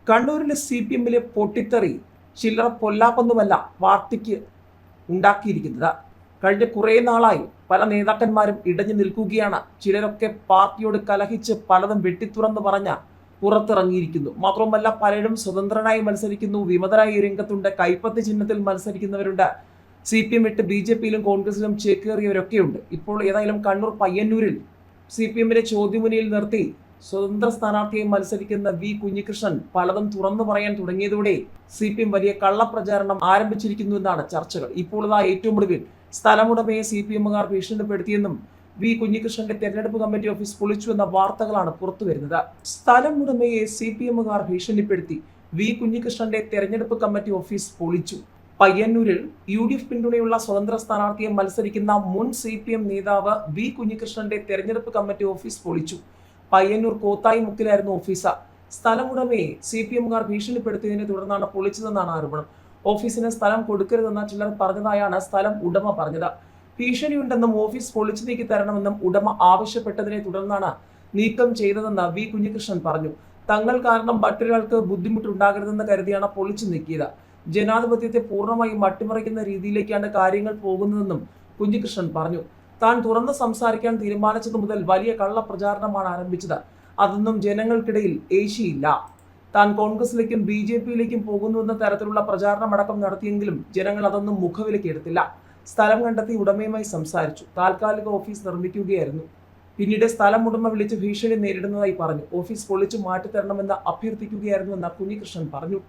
കണ്ണൂരിലെ CPM-ലെ പൊട്ടിത്തെറി ചില്ലറ പൊല്ലാപ്പൊന്നുമല്ല പാർട്ടിക്ക് ഉണ്ടാക്കിയിരിക്കുന്നത്. കഴിഞ്ഞ കുറേ നാളായി പല നേതാക്കന്മാരും ഇടഞ്ഞു നിൽക്കുകയാണ്. ചിലരൊക്കെ പാർട്ടിയോട് കലഹിച്ച് പലതും വെട്ടിത്തുറന്ന് പറഞ്ഞ പുറത്തിറങ്ങിയിരിക്കുന്നു. മാത്രമല്ല പലരും സ്വതന്ത്രനായി മത്സരിക്കുന്നു, വിമതരായി രംഗത്തുണ്ട്, കൈപ്പത്തി ചിഹ്നത്തിൽ മത്സരിക്കുന്നവരുണ്ട്, CPM വിട്ട് BJP-യിലും കോൺഗ്രസിലും ചേക്കേറിയവരൊക്കെയുണ്ട്. ഇപ്പോൾ ഏതായാലും കണ്ണൂർ പയ്യന്നൂരിൽ CPM-നെ ചോദ്യമുനയിൽ നിർത്തി സ്വതന്ത്ര സ്ഥാനാർത്ഥിയായി മത്സരിക്കുന്ന കുഞ്ഞികൃഷ്ണൻ പലതും തുറന്നു പറയാൻ തുടങ്ങിയതോടെ CPM വലിയ കള്ളപ്രചാരണം ആരംഭിച്ചിരിക്കുന്നു എന്നാണ് ചർച്ചകൾ. ഇപ്പോൾ ഏറ്റവും ഒടുവിൽ സ്ഥലമുടമയെ CPM-കാർ ഭീഷണിപ്പെടുത്തിയെന്നും കുഞ്ഞികൃഷ്ണന്റെ തെരഞ്ഞെടുപ്പ് കമ്മിറ്റി ഓഫീസ് പൊളിച്ചുവെന്ന വാർത്തകളാണ് പുറത്തുവരുന്നത്. സ്ഥലമുടമയെ CPM-കാർ ഭീഷണിപ്പെടുത്തി കുഞ്ഞികൃഷ്ണന്റെ തെരഞ്ഞെടുപ്പ് കമ്മിറ്റി ഓഫീസ് പൊളിച്ചു. പയ്യന്നൂരിൽ UDF പിന്തുണയുള്ള സ്വതന്ത്ര സ്ഥാനാർത്ഥിയെ മത്സരിക്കുന്ന മുൻ CPM നേതാവ് കുഞ്ഞികൃഷ്ണന്റെ തെരഞ്ഞെടുപ്പ് കമ്മിറ്റി ഓഫീസ് പൊളിച്ചു. പയ്യന്നൂർ കോത്തായി മുക്കിലായിരുന്നു ഓഫീസ്. സ്ഥലമുടമയെ CPM-കാർ ഭീഷണിപ്പെടുത്തിയതിനെ തുടർന്നാണ് പൊളിച്ചതെന്നാണ് ആരോപണം. ഓഫീസിന് സ്ഥലം കൊടുക്കരുതെന്ന് ചിലർ പറഞ്ഞതായാണ് സ്ഥലം ഉടമ പറഞ്ഞത്. ഭീഷണിയുണ്ടെന്നും ഓഫീസ് പൊളിച്ചു നീക്കി തരണമെന്നും ഉടമ ആവശ്യപ്പെട്ടതിനെ തുടർന്നാണ് നീക്കം ചെയ്തതെന്ന് കുഞ്ഞികൃഷ്ണൻ പറഞ്ഞു. തങ്ങൾ കാരണം മറ്റൊരാൾക്ക് ബുദ്ധിമുട്ടുണ്ടാകരുതെന്ന് കരുതിയാണ് പൊളിച്ചു നീക്കിയത്. ജനാധിപത്യത്തെ പൂർണ്ണമായും അട്ടിമറിക്കുന്ന രീതിയിലേക്കാണ് കാര്യങ്ങൾ പോകുന്നതെന്നും കുഞ്ഞികൃഷ്ണൻ പറഞ്ഞു. താൻ തുറന്ന് സംസാരിക്കാൻ തീരുമാനിച്ചതു മുതൽ വലിയ കള്ളപ്രചാരണമാണ് ആരംഭിച്ചത്. അതൊന്നും ജനങ്ങൾക്കിടയിൽ ഏശിയില്ല. താൻ കോൺഗ്രസിലേക്കും BJP-യിലേക്കും പോകുന്നുവെന്ന തരത്തിലുള്ള പ്രചാരണമടക്കം നടത്തിയെങ്കിലും ജനങ്ങൾ അതൊന്നും മുഖവിലയ്ക്ക് എടുത്തില്ല. സ്ഥലം കണ്ടെത്തി ഉടമയുമായി സംസാരിച്ചു. താൽക്കാലിക ഓഫീസ് നിർമ്മിക്കുകയായിരുന്നു. പിന്നീട് സ്ഥലം ഉടമ വിളിച്ച് ഭീഷണി നേരിടുന്നതായി പറഞ്ഞു. ഓഫീസ് പൊളിച്ചു മാറ്റിത്തരണമെന്ന് അഭ്യർത്ഥിക്കുകയായിരുന്നുവെന്ന് കുഞ്ഞികൃഷ്ണൻ പറഞ്ഞു.